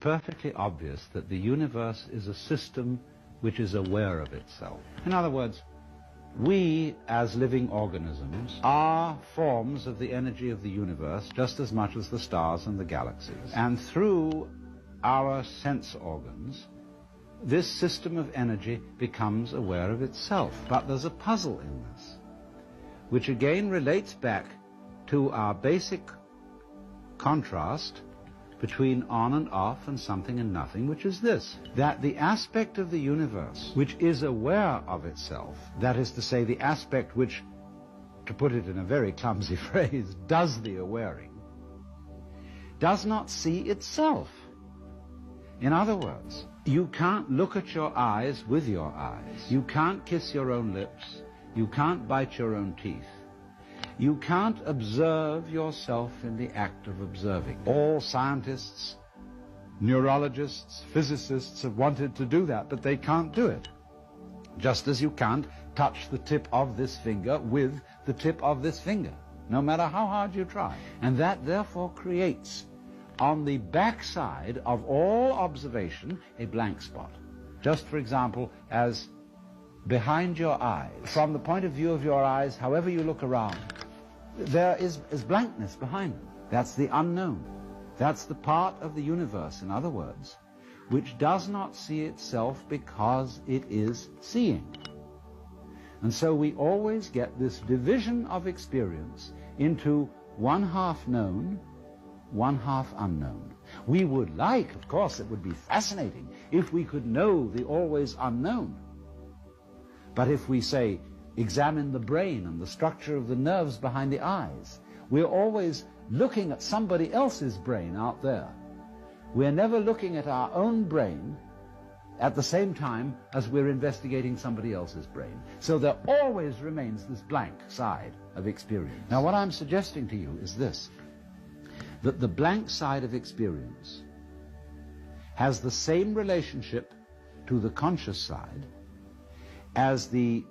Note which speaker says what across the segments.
Speaker 1: perfectly obvious that the universe is a system which is aware of itself. In other words, we as living organisms are forms of the energy of the universe just as much as the stars and the galaxies. And through our sense organs, this system of energy becomes aware of itself. But there's a puzzle in this, which again relates back to our basic contrast between on and off and something and nothing, which is this, that the aspect of the universe which is aware of itself, that is to say, the aspect which, to put it in a very clumsy phrase, does the awaring, does not see itself. In other words, you can't look at your eyes with your eyes. You can't kiss your own lips. You can't bite your own teeth. You can't observe yourself in the act of observing. All scientists, neurologists, physicists have wanted to do that, but they can't do it. Just as you can't touch the tip of this finger with the tip of this finger, no matter how hard you try. And that therefore creates, on the backside of all observation, a blank spot. Just for example, as behind your eyes, from the point of view of your eyes, however you look around, there is blankness behind them. That's the unknown. That's the part of the universe, in other words, which does not see itself because it is seeing. And so we always get this division of experience into one half known, one half unknown. We would like, of course, it would be fascinating if we could know the always unknown. But if we say, examine the brain and the structure of the nerves behind the eyes, we're always looking at somebody else's brain out there. We're never looking at our own brain at the same time as we're investigating somebody else's brain. So there always remains this blank side of experience. Now, what I'm suggesting to you is this, that the blank side of experience has the same relationship to the conscious side as the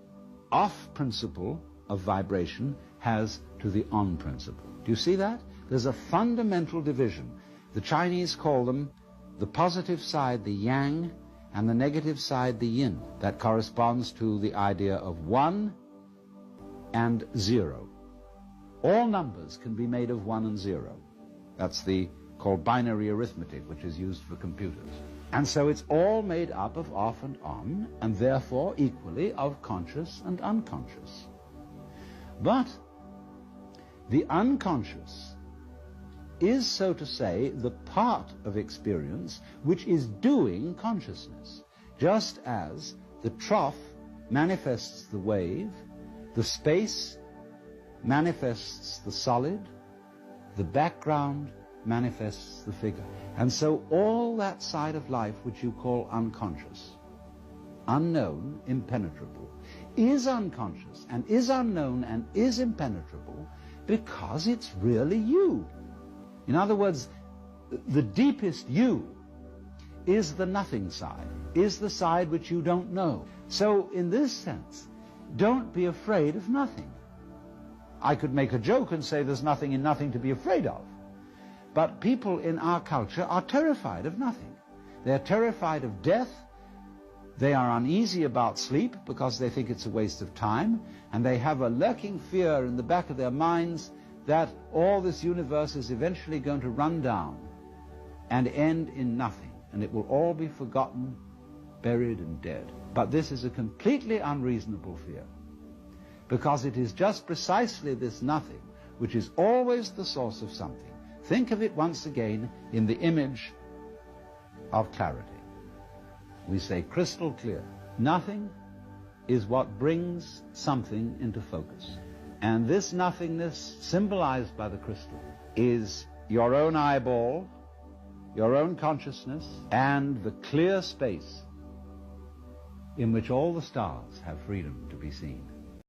Speaker 1: off principle of vibration has to the on principle. Do you see that? There's a fundamental division. The Chinese call them the positive side, the yang, and the negative side, the yin. That corresponds to the idea of 1 and 0. All numbers can be made of 1 and 0. That's called binary arithmetic, which is used for computers. And so it's all made up of off and on, and therefore equally of conscious and unconscious. But the unconscious is, so to say, the part of experience which is doing consciousness, just as the trough manifests the wave, the space manifests the solid, the background manifests the figure. And so all that side of life which you call unconscious, unknown, impenetrable, is unconscious and is unknown and is impenetrable because it's really you. In other words, the deepest you is the nothing side, is the side which you don't know. So in this sense, don't be afraid of nothing. I could make a joke and say there's nothing in nothing to be afraid of. But people in our culture are terrified of nothing. They're terrified of death. They are uneasy about sleep because they think it's a waste of time. And they have a lurking fear in the back of their minds that all this universe is eventually going to run down and end in nothing. And it will all be forgotten, buried and dead. But this is a completely unreasonable fear, because it is just precisely this nothing which is always the source of something. Think of it once again in the image of clarity. We say crystal clear. Nothing is what brings something into focus. And this nothingness, symbolized by the crystal, is your own eyeball, your own consciousness, and the clear space in which all the stars have freedom to be seen.